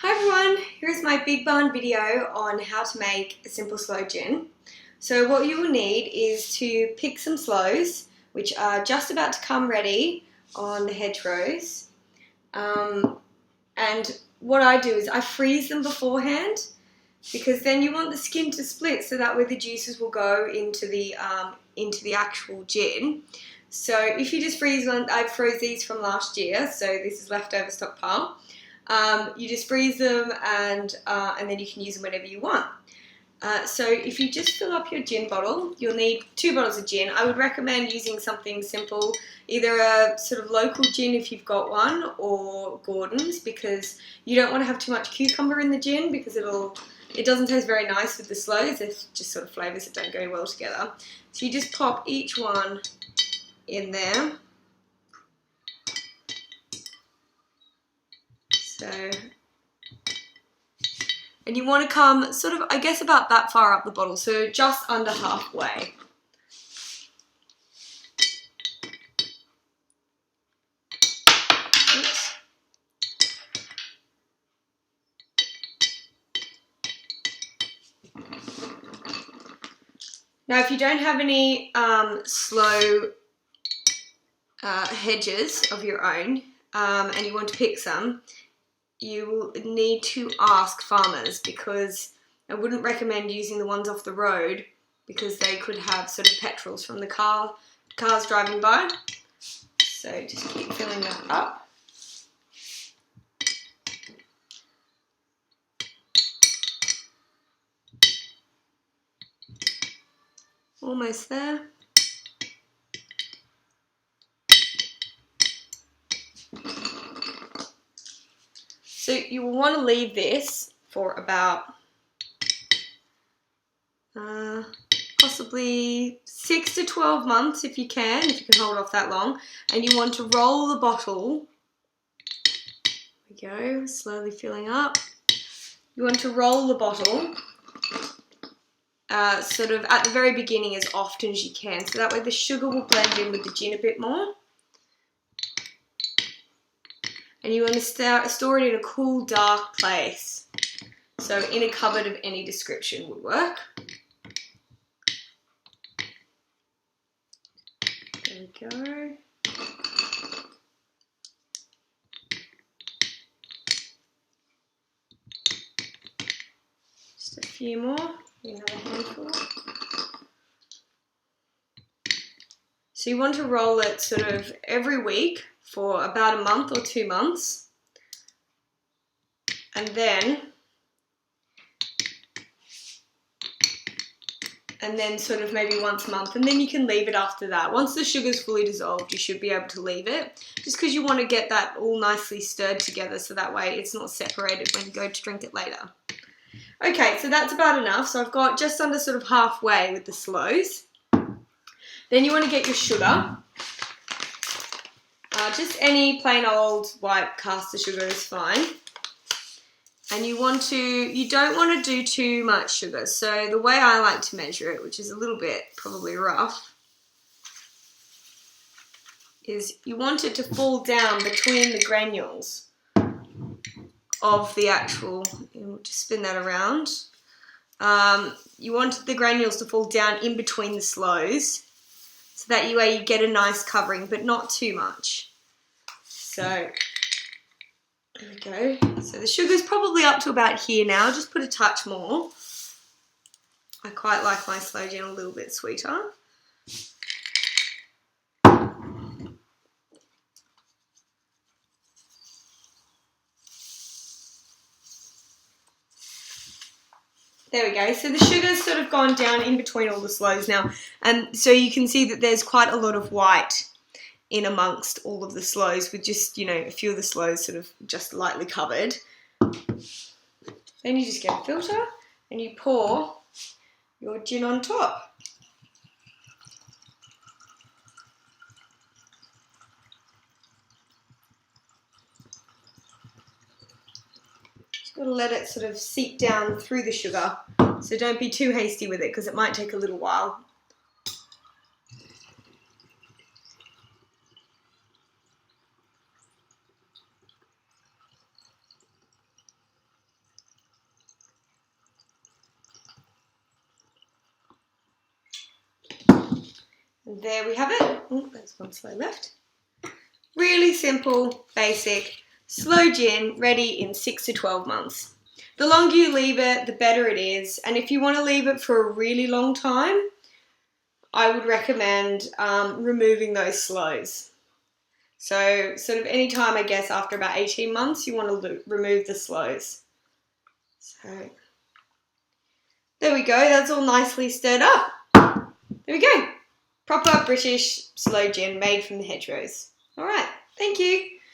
Hi everyone, here's my big barn video on how to make a simple sloe gin. So what you will need is to pick some sloes, which are just about to come ready on the hedgerows. And what I do is I freeze them beforehand, because then you want the skin to split so that way the juices will go into the actual gin. So if you just freeze one, I froze these from last year, so this is leftover stockpile. You just freeze them and then you can use them whenever you want. So if you just fill up your gin bottle, you'll need 2 bottles of gin. I would recommend using something simple, either a sort of local gin if you've got one, or Gordon's, because you don't want to have too much cucumber in the gin because it doesn't taste very nice with the sloes. It's just sort of flavours that don't go well together. So you just pop each one in there. So, and you want to come sort of, I guess, about that far up the bottle, so just under halfway. Oops. Now, if you don't have any sloe hedges of your own and you want to pick some, you will need to ask farmers, because I wouldn't recommend using the ones off the road because they could have sort of petrels from the cars driving by. So just keep filling that up. Almost there. So you will want to leave this for about possibly 6 to 12 months if you can hold off that long. And you want to roll the bottle. There we go, slowly filling up. You want to roll the bottle sort of at the very beginning as often as you can, so that way the sugar will blend in with the gin a bit more. And you want to store it in a cool, dark place. So in a cupboard of any description would work. There we go. Just a few more, another handful. So you want to roll it sort of every week for about a month or 2 months. And then sort of maybe once a month, and then you can leave it after that. Once the sugar's fully dissolved, you should be able to leave it, just because you want to get that all nicely stirred together so that way it's not separated when you go to drink it later. Okay, so that's about enough. So I've got just under sort of halfway with the sloes. Then you want to get your sugar. Just any plain old white caster sugar is fine. And you don't want to do too much sugar. So the way I like to measure it, which is a little bit probably rough, is you want it to fall down between the granules of the actual, just spin that around. You want the granules to fall down in between the sloes, so that way you get a nice covering, but not too much. So there we go. So the sugar's probably up to about here now. Just put a touch more. I quite like my sloe gin a little bit sweeter. There we go. So the sugar's sort of gone down in between all the sloes now. And so you can see that there's quite a lot of white in amongst all of the sloes, with just, a few of the sloes sort of just lightly covered. Then you just get a filter and you pour your gin on top. Just got to let it sort of seep down through the sugar. So don't be too hasty with it, because it might take a little while. And there we have it. Oh, there's one Sloe left. Really simple, basic, Sloe gin ready in 6 to 12 months. The longer you leave it, the better it is. And if you want to leave it for a really long time, I would recommend removing those Sloes. So sort of any time, I guess, after about 18 months, you want to remove the Sloes. So there we go. That's all nicely stirred up. There we go. Proper British Sloe gin made from the hedgerows. All right. Thank you.